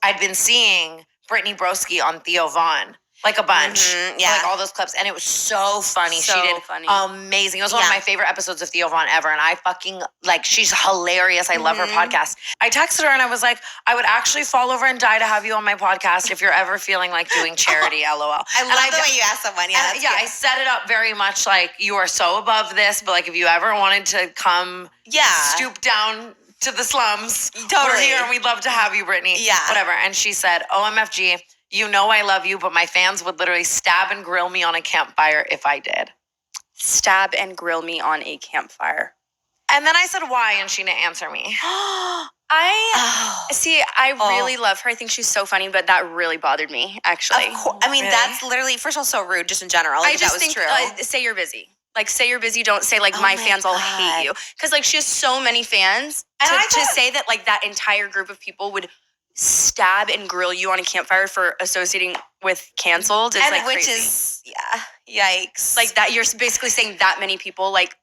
I'd been seeing Brittany Broski on Theo Von. Like a bunch. Like all those clips. And it was so funny. So she did amazing. It was one of my favorite episodes of Theo Von ever. And I fucking, like, she's hilarious. I love her podcast. I texted her and I was like, I would actually fall over and die to have you on my podcast if you're ever feeling like doing charity, LOL. I love the way you asked someone. Yeah, I set it up very much like, you are so above this, but like if you ever wanted to come stoop down to the slums, we're here and we'd love to have you, Brittany. Yeah. Whatever. And she said, OMFG, you know I love you, but my fans would literally stab and grill me on a campfire if I did. Stab and grill me on a campfire. And then I said, why? And she didn't answer me. I really love her. I think she's so funny, but that really bothered me, actually. I mean, that's literally, first of all, so rude just in general. Like, I just think, say you're busy. Like, say you're busy. Don't say, like, my fans all hate you. Because, like, she has so many fans. And to say that, like, that entire group of people would stab and grill you on a campfire for associating with canceled is like which crazy. Is yikes. Like that, you're basically saying that many people like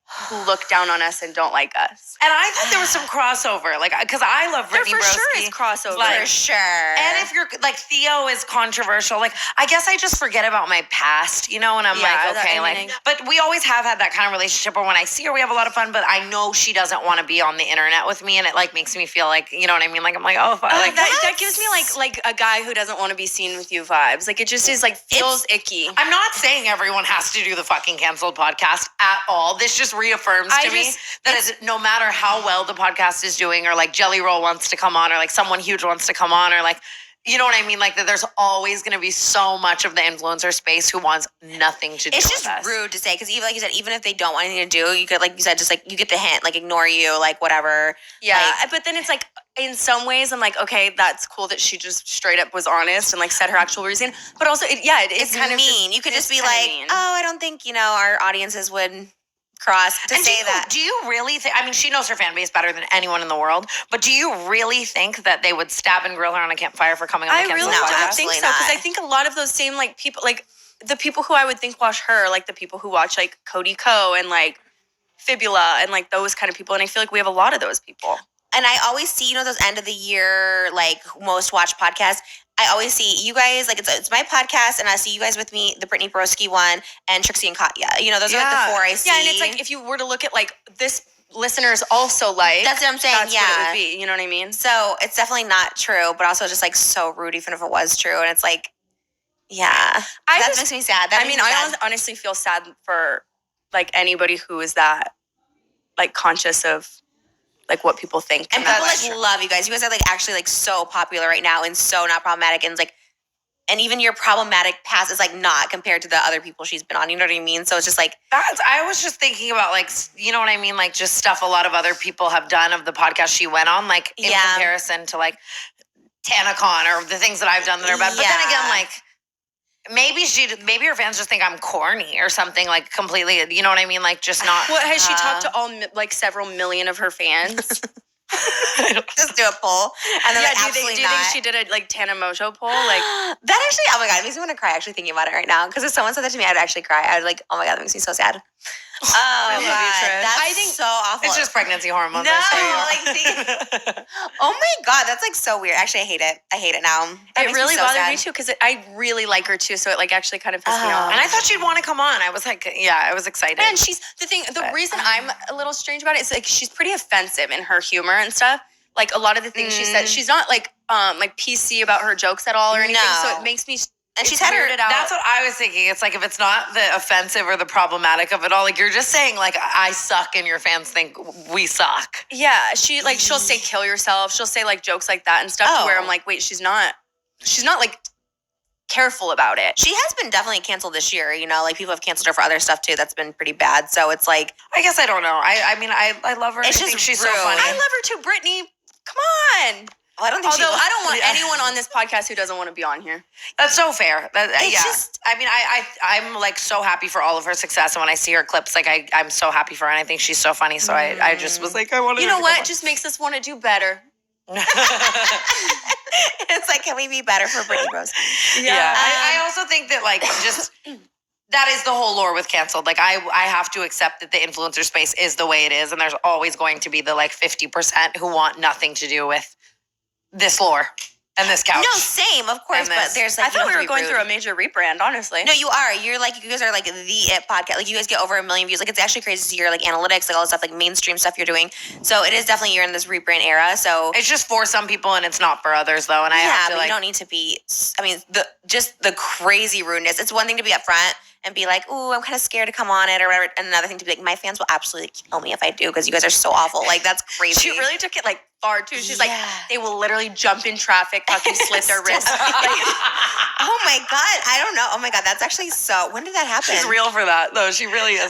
look down on us and don't like us. And I thought there was some crossover, like, because I love Brittany Broski. For sure is crossover. Like, for sure. And if you're, like, Theo is controversial. Like, I guess I just forget about my past, you know, and I'm like, okay, but we always have had that kind of relationship where when I see her, we have a lot of fun, but I know she doesn't want to be on the internet with me, and it, like, makes me feel like, you know what I mean? Like, I'm like, oh, fuck. Like, that gives me, like a guy who doesn't want to be seen with you vibes. Like, it just is, like, feels icky. I'm not saying everyone has to do the fucking canceled podcast at all. This just reaffirms to me that no matter how well the podcast is doing, or like Jelly Roll wants to come on, or like someone huge wants to come on, or like, you know what I mean? Like that there's always going to be so much of the influencer space who wants nothing to do with us. It's just rude to say, because even like you said, even if they don't want anything to do, you could, like you said, just like you get the hint, like ignore you, like whatever. Yeah, but then it's like, in some ways, I'm like, okay, that's cool that she just straight up was honest and like said her actual reason. But also, it's kind mean. of you could just be like, oh, I don't think our audiences would cross to say that. Do you really think? I mean, she knows her fan base better than anyone in the world. But do you really think that they would stab and grill her on a campfire for coming on the Cancel podcast? I really don't think so, because I think a lot of those same like people, like the people who I would think watch her, like the people who watch like Cody Ko and like Fibula and like those kind of people, and I feel like we have a lot of those people. And I always see, those end of the year, like most watched podcasts. I always see you guys, like it's my podcast, and I see you guys with me, the Brittany Broski one, and Trixie and Katya. Those are like the four I see. Yeah, and it's like if you were to look at like this listeners also like. That's what I'm saying, that's what it would be, you know what I mean? So it's definitely not true, but also just like so rude, even if it was true. And it's like, that makes me sad. I honestly feel sad for like anybody who is that like conscious of like what people think. And people like love you guys. You guys are like actually like so popular right now and so not problematic. And it's like, and even your problematic past is like not compared to the other people she's been on. You know what I mean? So it's just like I was just thinking about like, you know what I mean? Like just stuff a lot of other people have done of the podcast she went on, like in comparison to like TanaCon or the things that I've done that are bad. But then again, like maybe her fans just think I'm corny or something, like completely, you know what I mean? Like just not. What, has she talked to all like several million of her fans? Just do a poll. And then do you think she did a like Tana Mongeau poll? Like that actually, oh my God, it makes me want to cry actually thinking about it right now. Because if someone said that to me, I'd actually cry. I was like, oh my God, that makes me so sad. Oh, I love you, Trish. I think so awful. It's just pregnancy hormones. No, oh my God, that's like so weird. Actually, I hate it. I hate it now. That it really bothered me too, because I really like her too. So it like actually kind of pissed me off. And I thought she'd want to come on. I was like, I was excited. And the reason I'm a little strange about it is like she's pretty offensive in her humor and stuff. Like a lot of the things she said, she's not like PC about her jokes at all or anything. No. So it makes me. And she's had her. That's what I was thinking. It's like if it's not the offensive or the problematic of it all, like you're just saying like I suck and your fans think we suck. Yeah, she'll say kill yourself. She'll say like jokes like that and stuff. To where I'm like, wait, she's not like careful about it. She has been definitely canceled this year. Like people have canceled her for other stuff too. That's been pretty bad. So it's like, I guess I don't know. I mean, I love her. I think she's so funny. I love her too, Brittany. Come on. Well, I don't think. Although I don't want anyone on this podcast who doesn't want to be on here. That's so fair. I mean, I'm like so happy for all of her success, and when I see her clips, like I'm so happy for her, and I think she's so funny. So I just was like, I want to. You know what? It just makes us want to do better. It's like, can we be better for Brittany Broski? Yeah. I also think that like just. That is the whole lore with canceled. Like I have to accept that the influencer space is the way it is, and there's always going to be the like 50% who want nothing to do with this lore. And this couch. No, same, of course, but there's like. I thought we were going through a major rebrand, honestly. No, you are. You're like, you guys are like the it podcast. Like, you guys get over 1 million views. Like, it's actually crazy to see your like analytics, like all the stuff, like mainstream stuff you're doing. So it is definitely, you're in this rebrand era. So it's just for some people and it's not for others, though. And I have to, but you don't need to be. I mean, the crazy rudeness. It's one thing to be upfront and be like, ooh, I'm kind of scared to come on it or whatever. And another thing to be like, my fans will absolutely kill me if I do because you guys are so awful. Like, that's crazy. She really took it like far too. She's like, they will literally jump in traffic, fucking slit their wrists. Oh my God. I don't know. Oh my God. That's actually so. When did that happen? She's real for that, though. She really is.